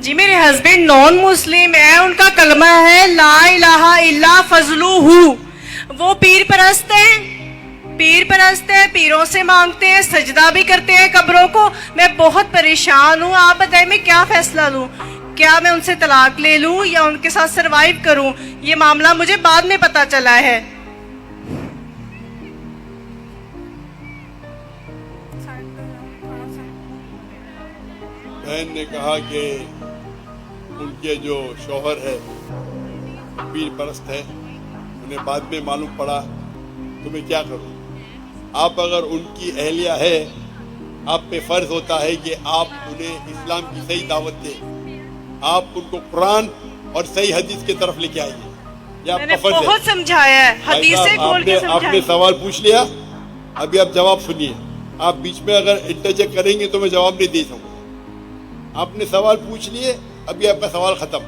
جی میرے ہسبینڈ نان مسلم ہے، ان کا کلمہ ہے لا الہ الا فضلہ، وہ پیر پرست ہیں، پیروں سے مانگتے ہیں، سجدہ بھی کرتے ہیں قبروں کو. میں بہت پریشان ہوں، آپ بتائیں میں کیا فیصلہ لوں؟ کیا میں ان سے طلاق لے لوں یا ان کے ساتھ سروائیو کروں؟ یہ معاملہ مجھے بعد میں پتا چلا ہے. بہن نے کہا کہ ان کے جو شوہر ہے پیر پرست ہے، انہیں بعد میں معلوم پڑا، تو میں کیا کروں؟ آپ اگر ان کی اہلیہ ہے، آپ پہ فرض ہوتا ہے کہ آپ انہیں اسلام کی صحیح دعوت دیں، آپ ان کو قرآن اور صحیح حدیث کی طرف لے کے آئیے. یہ آپ میں کا نے فرض ہے. بہت سمجھایا ہے، حدیثیں کھول کے آپ نے سمجھایا. سوال پوچھ لیا، ابھی آپ جواب سنیے. آپ بیچ میں اگر انٹرجیکٹ کریں گے تو میں جواب نہیں دے سکوں. آپ نے سوال پوچھ لیے، ابھی آپ کا سوال ختم.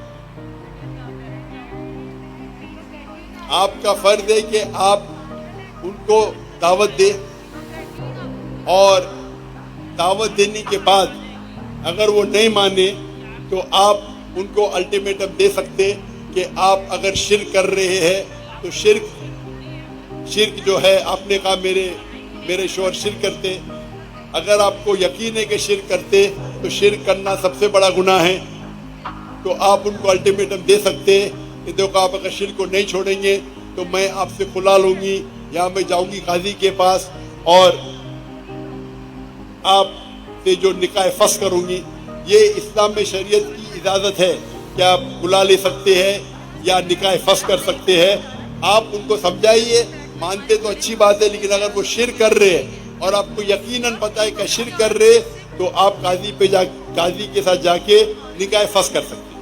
آپ کا فرض ہے کہ آپ ان کو دعوت دیں، اور دعوت دینے کے بعد اگر وہ نہیں مانے تو آپ ان کو الٹیمیٹم دے سکتے کہ آپ اگر شرک کر رہے ہیں تو شرک جو ہے، آپ نے کہا میرے شوہر شرک کرتے، اگر آپ کو یقین ہے کہ شرک کرتے تو شرک کرنا سب سے بڑا گناہ ہے، تو آپ ان کو الٹیمیٹم دے سکتے کہ دیکھو آپ اگر شرک کو نہیں چھوڑیں گے تو میں آپ سے کھلا لوں گی، یا میں جاؤں گی قاضی کے پاس اور آپ سے جو نکاح فسخ کروں گی. یہ اسلام میں شریعت کی اجازت ہے کہ آپ کھلا لے سکتے ہیں یا نکاح فسخ کر سکتے ہیں. آپ ان کو سمجھائیے، مانتے تو اچھی بات ہے، لیکن اگر وہ شرک کر رہے ہیں اور آپ کو یقیناً پتہ ہے کہ شرک کر رہے تو آپ قاضی کے ساتھ جا کے نکاح فسخ کر سکتے ہیں.